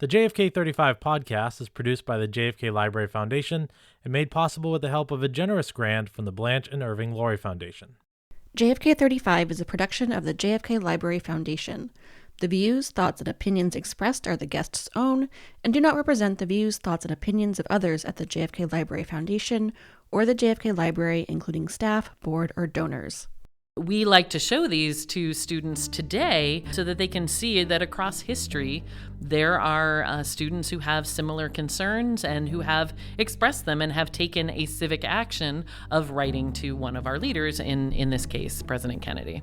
The JFK 35 podcast is produced by the JFK Library Foundation and made possible with the help of a generous grant from the Blanche and Irving Laurie Foundation. JFK 35 is a production of the JFK Library Foundation. The views, thoughts, and opinions expressed are the guest's own and do not represent the views, thoughts, and opinions of others at the JFK Library Foundation or the JFK Library, including staff, board, or donors. We like to show these to students today so that they can see that across history, there are students who have similar concerns and who have expressed them and have taken a civic action of writing to one of our leaders, in this case, President Kennedy.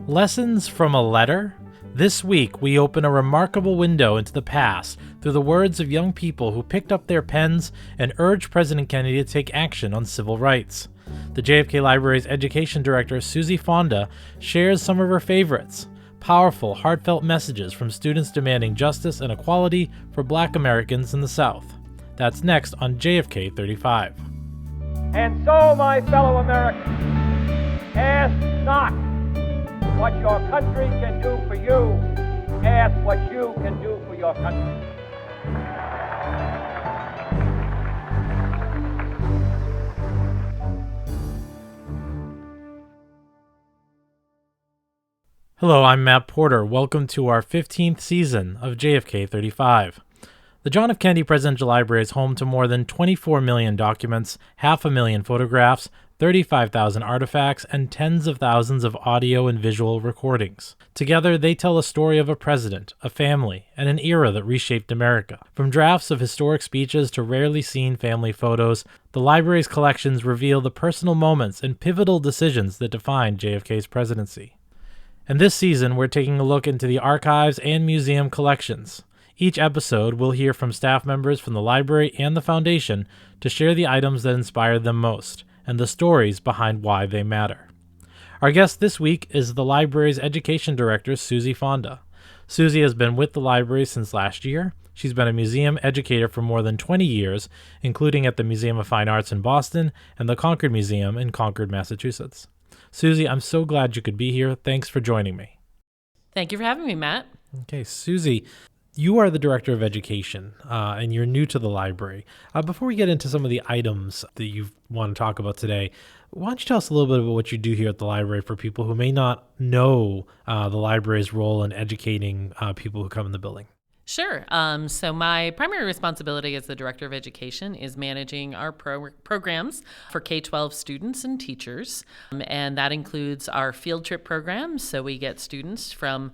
Lessons from a letter? This week, we open a remarkable window into the past through the words of young people who picked up their pens and urged President Kennedy to take action on civil rights. The JFK Library's education director, Suzi Fonda, shares some of her favorites. Powerful, heartfelt messages from students demanding justice and equality for Black Americans in the South. That's next on JFK 35. And so, my fellow Americans, ask not what your country can do for you, ask what you can do for your country. Hello, I'm Matt Porter. Welcome to our 15th season of JFK 35. The John F. Kennedy Presidential Library is home to more than 24 million documents, 500,000 photographs, 35,000 artifacts, and tens of thousands of audio and visual recordings. Together, they tell a story of a president, a family, and an era that reshaped America. From drafts of historic speeches to rarely seen family photos, the library's collections reveal the personal moments and pivotal decisions that defined JFK's presidency. And this season, we're taking a look into the archives and museum collections. Each episode, we'll hear from staff members from the library and the foundation to share the items that inspired them most and the stories behind why they matter. Our guest this week is the library's education director, Suzi Fonda. Suzi has been with the library since last year. She's been a museum educator for more than 20 years, including at the Museum of Fine Arts in Boston and the Concord Museum in Concord, Massachusetts. Suzi, I'm so glad you could be here. Thanks for joining me. Thank you for having me, Matt. Okay, Suzi, you are the director of education, and you're new to the library. Before we get into some of the items that you want to talk about today, why don't you tell us a little bit about what you do here at the library for people who may not know the library's role in educating people who come in the building? Sure. So my primary responsibility as the Director of Education is managing our programs for K-12 students and teachers, and that includes our field trip programs. So we get students from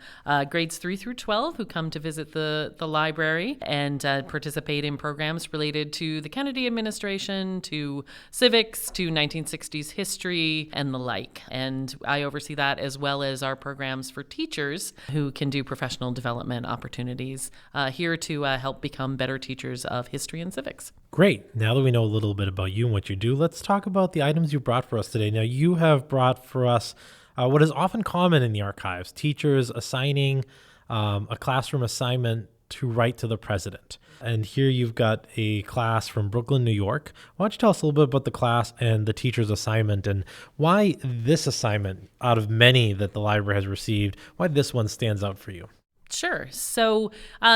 grades 3 through 12 who come to visit the library and participate in programs related to the Kennedy administration, to civics, to 1960s history, and the like. And I oversee that as well as our programs for teachers who can do professional development opportunities here to help become better teachers of history and civics. Great. Now that we know a little bit about you and what you do, let's talk about the items you brought for us today. Now, you have brought for us what is often common in the archives, teachers assigning a classroom assignment to write to the president. And here you've got a class from Brooklyn, New York. Why don't you tell us a little bit about the class and the teacher's assignment and why this assignment, out of many that the library has received, why this one stands out for you? Sure. So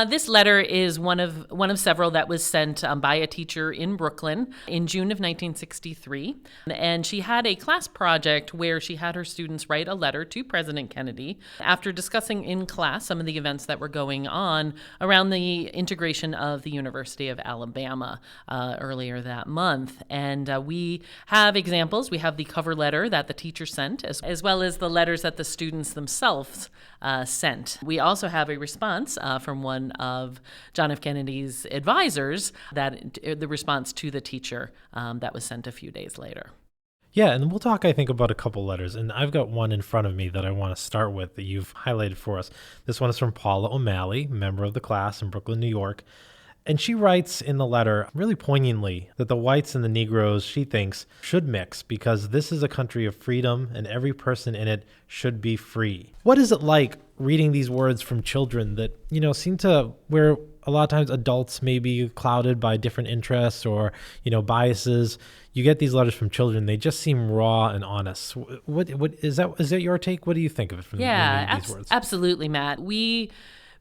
this letter is one of several that was sent by a teacher in Brooklyn in June of 1963. And she had a class project where she had her students write a letter to President Kennedy after discussing in class some of the events that were going on around the integration of the University of Alabama earlier that month. And we have examples. We have the cover letter that the teacher sent, as well as the letters that the students themselves sent. We also have a response from one of John F. Kennedy's advisors, that the response to the teacher that was sent a few days later. Yeah, and we'll talk, I think, about a couple letters. And I've got one in front of me that I want to start with that you've highlighted for us. This one is from Paula O'Malley, member of the class in Brooklyn, New York. And she writes in the letter really poignantly that the whites and the Negroes, she thinks, should mix because this is a country of freedom and every person in it should be free. What is it like reading these words from children that, seem to, where a lot of times adults may be clouded by different interests or, biases? You get these letters from children, they just seem raw and honest. What is that your take? What do you think of it from these words? Absolutely, Matt. We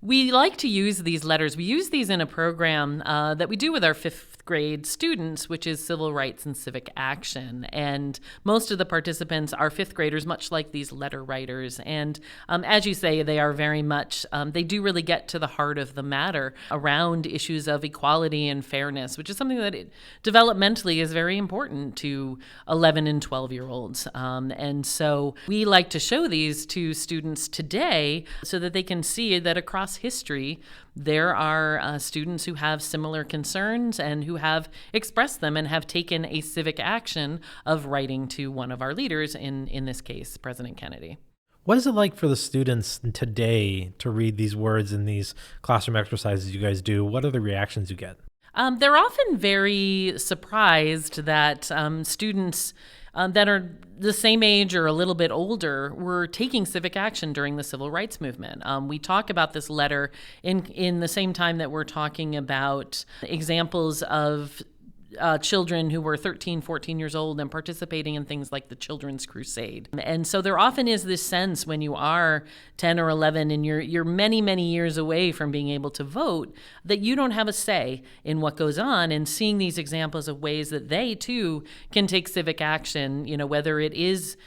We like to use these letters. We use these in a program that we do with our fifth grade students, which is Civil Rights and Civic Action. And most of the participants are fifth graders, much like these letter writers. And as you say, they are very much, they do really get to the heart of the matter around issues of equality and fairness, which is something that developmentally is very important to 11 and 12-year-olds. And so we like to show these to students today so that they can see that across history, there are students who have similar concerns and who have expressed them and have taken a civic action of writing to one of our leaders, in this case, President Kennedy. What is it like for the students today to read these words in these classroom exercises you guys do? What are the reactions you get? They're often very surprised that students that are the same age or a little bit older were taking civic action during the civil rights movement. We talk about this letter in the same time that we're talking about examples of children who were 13, 14 years old and participating in things like the Children's Crusade. And so there often is this sense when you are 10 or 11 and you're many, many years away from being able to vote that you don't have a say in what goes on, and seeing these examples of ways that they too can take civic action, whether it is,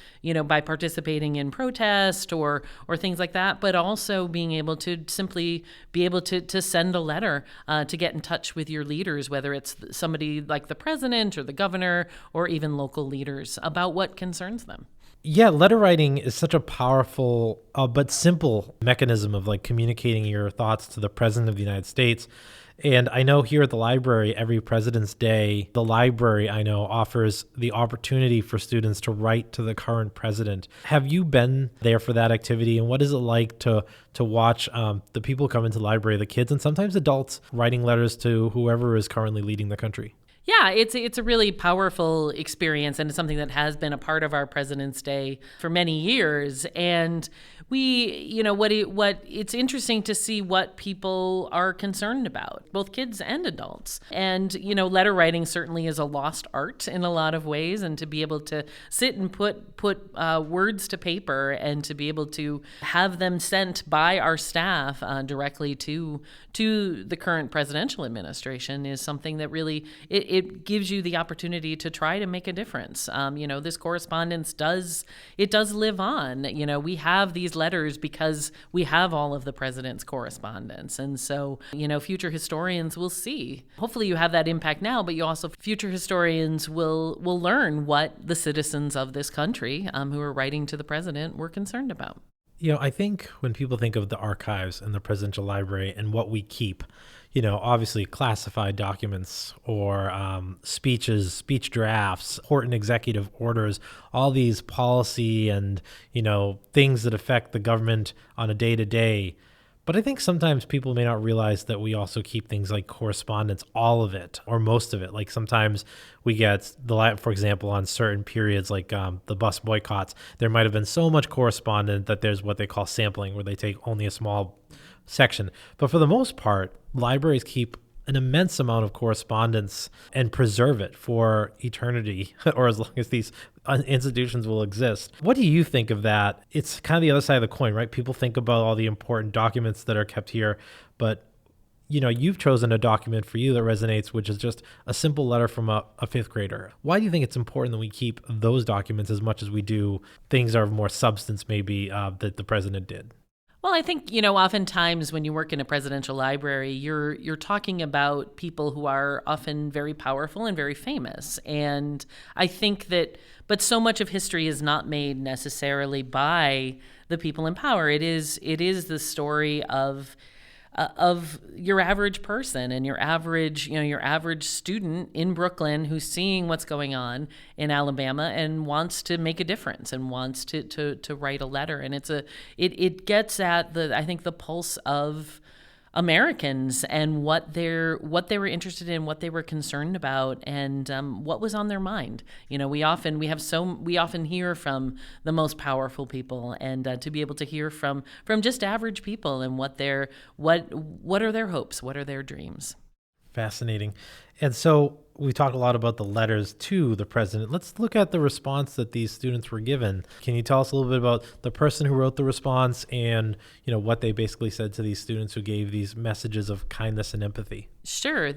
by participating in protest or things like that, but also being able to simply be able to send a letter to get in touch with your leaders, whether it's somebody like the president or the governor or even local leaders, about what concerns them. Yeah, letter writing is such a powerful but simple mechanism of communicating your thoughts to the president of the United States. And I know here at the library, every President's Day, the library, I know, offers the opportunity for students to write to the current president. Have you been there for that activity? And what is it like to watch the people come into the library, the kids and sometimes adults, writing letters to whoever is currently leading the country? Yeah, it's a really powerful experience, and it's something that has been a part of our President's Day for many years. And we, what it's interesting to see what people are concerned about, both kids and adults. And, letter writing certainly is a lost art in a lot of ways, and to be able to sit and put words to paper and to be able to have them sent by our staff directly to the current presidential administration is something that really it gives you the opportunity to try to make a difference. This correspondence does live on. We have these letters because we have all of the president's correspondence. And so, future historians will see. Hopefully you have that impact now, but you also, future historians will learn what the citizens of this country who are writing to the president were concerned about. I think when people think of the archives and the presidential library and what we keep, obviously classified documents or speeches, speech drafts, important executive orders, all these policy and, things that affect the government on a day-to-day. But I think sometimes people may not realize that we also keep things like correspondence, all of it or most of it. Like sometimes we get for example, on certain periods like the bus boycotts, there might have been so much correspondence that there's what they call sampling, where they take only a small section. But for the most part, libraries keep an immense amount of correspondence and preserve it for eternity, or as long as these institutions will exist. What do you think of that? It's kind of the other side of the coin, right? People think about all the important documents that are kept here, but you've chosen a document for you that resonates, which is just a simple letter from a fifth grader. Why do you think it's important that we keep those documents as much as we do things that are of more substance maybe that the president did? Well, I think, oftentimes when you work in a presidential library, you're talking about people who are often very powerful and very famous. And I think but so much of history is not made necessarily by the people in power. It is the story of your average person and your average student in Brooklyn who's seeing what's going on in Alabama and wants to make a difference and wants to write a letter. And it gets at the pulse of Americans and what they were interested in, what they were concerned about, and what was on their mind. We often hear from the most powerful people, and to be able to hear from just average people and what are their hopes, what are their dreams. Fascinating. And so we talk a lot about the letters to the president. Let's look at the response that these students were given. Can you tell us a little bit about the person who wrote the response and, what they basically said to these students who gave these messages of kindness and empathy? Sure.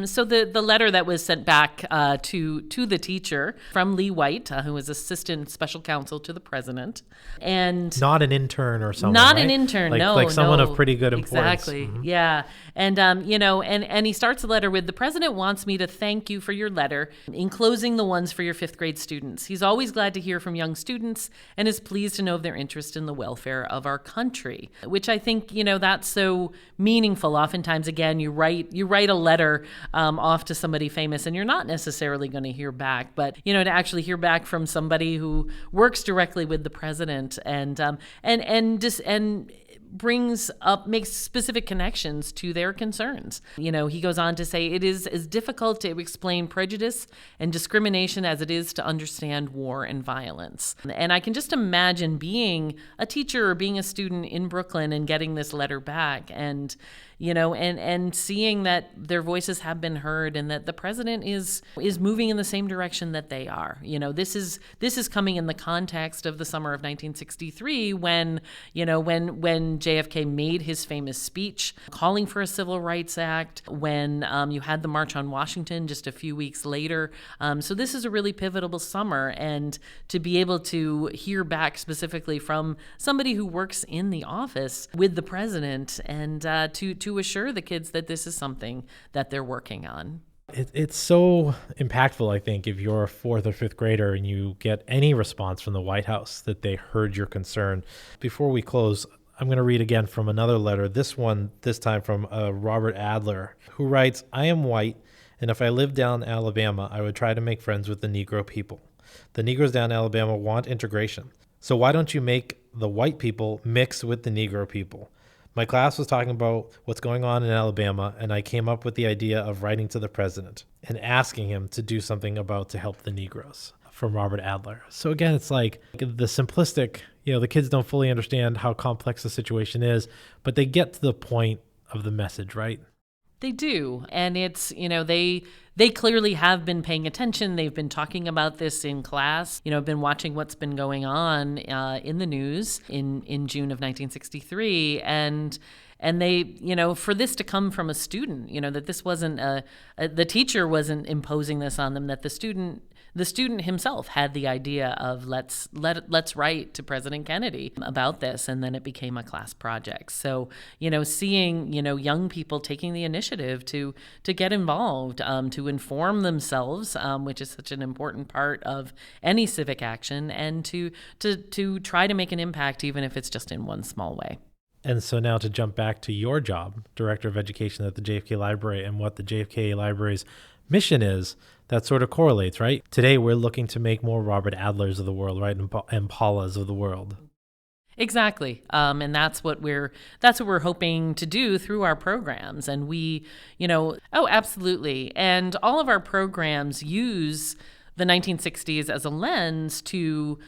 So the letter that was sent back to the teacher from Lee White, who was assistant special counsel to the president, and not an intern or someone. Not right? an intern. Like someone no, of pretty good importance. Exactly. Mm-hmm. Yeah. And and he starts the letter with, "The president wants me to thank you for your letter, enclosing the ones for your 5th grade students. He's always glad to hear from young students and is pleased to know of their interest in the welfare of our country," which I think that's so meaningful. Oftentimes, again, you write a letter off to somebody famous, and you're not necessarily going to hear back. But to actually hear back from somebody who works directly with the president and makes specific connections to their concerns. He goes on to say, "It is as difficult to explain prejudice and discrimination as it is to understand war and violence." And I can just imagine being a teacher or being a student in Brooklyn and getting this letter back and seeing that their voices have been heard and that the president is moving in the same direction that they are. This is coming in the context of the summer of 1963 when JFK made his famous speech calling for a Civil Rights Act, when you had the March on Washington just a few weeks later. So this is a really pivotal summer, and to be able to hear back specifically from somebody who works in the office with the president and to assure the kids that this is something that they're working on. It's so impactful, I think, if you're a 4th or 5th grader and you get any response from the White House that they heard your concern. Before we close, I'm going to read again from another letter, this time from Robert Adler, who writes, "I am white, and if I lived down in Alabama, I would try to make friends with the Negro people. The Negroes down in Alabama want integration. So why don't you make the white people mix with the Negro people? My class was talking about what's going on in Alabama, and I came up with the idea of writing to the president and asking him to do something to help the Negroes." From Robert Adler. So again, it's like the simplistic, the kids don't fully understand how complex the situation is, but they get to the point of the message, right? They do. And it's, they clearly have been paying attention. They've been talking about this in class, been watching what's been going on in the news in June of 1963. And they, for this to come from a student, that this wasn't the teacher wasn't imposing this on them, that the student himself had the idea of let's write to President Kennedy about this, and then it became a class project. So seeing young people taking the initiative to get involved, to inform themselves, which is such an important part of any civic action, and to try to make an impact, even if it's just in one small way. And so now to jump back to your job, Director of Education at the JFK Library, and what the JFK Library's mission is, that sort of correlates, right? Today, we're looking to make more Robert Adlers of the world, right? And Paulas of the world. Exactly. And that's what we're hoping to do through our programs. And we, absolutely. And all of our programs use the 1960s as a lens to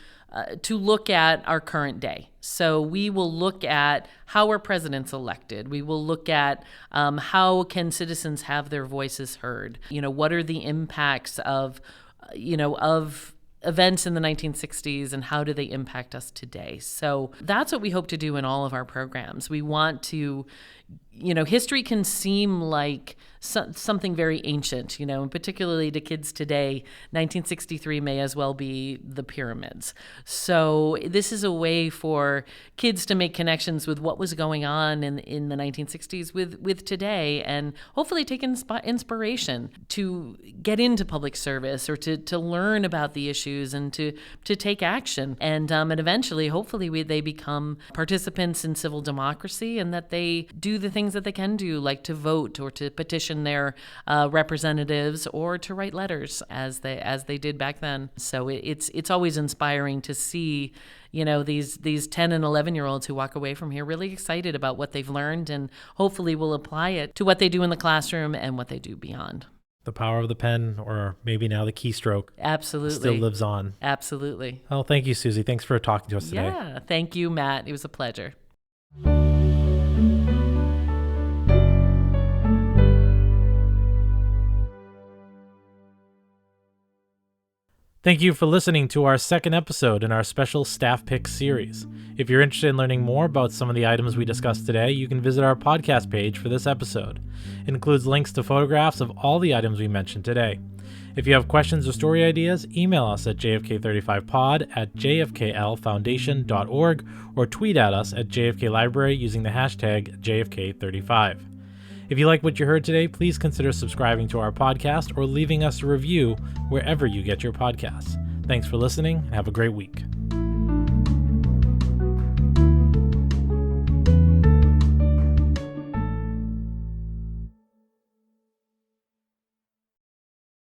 look at our current day. So we will look at how are presidents elected. We will look at how can citizens have their voices heard. What are the impacts of events in the 1960s, and how do they impact us today? So that's what we hope to do in all of our programs. We want to, history can seem like something very ancient, and particularly to kids today, 1963 may as well be the pyramids. So this is a way for kids to make connections with what was going on in the 1960s with today, and hopefully take inspiration to get into public service or to learn about the issues and to take action. And eventually, hopefully, they become participants in civil democracy, and that they do the things that they can do, like to vote or to petition their representatives or to write letters as they did back then. So it's always inspiring to see these 10 and 11-year-olds who walk away from here really excited about what they've learned, and hopefully will apply it to what they do in the classroom and what they do beyond. The power of the pen, or maybe now the keystroke, absolutely still lives on. Absolutely. Oh, thank you, Suzi. Thanks for talking to us today. Yeah, thank you, Matt. It was a pleasure. Thank you for listening to our second episode in our special Staff Picks series. If you're interested in learning more about some of the items we discussed today, you can visit our podcast page for this episode. It includes links to photographs of all the items we mentioned today. If you have questions or story ideas, email us at jfk35pod@jfklfoundation.org or tweet at us at JFK Library using the hashtag JFK35. If you like what you heard today, please consider subscribing to our podcast or leaving us a review wherever you get your podcasts. Thanks for listening and have a great week.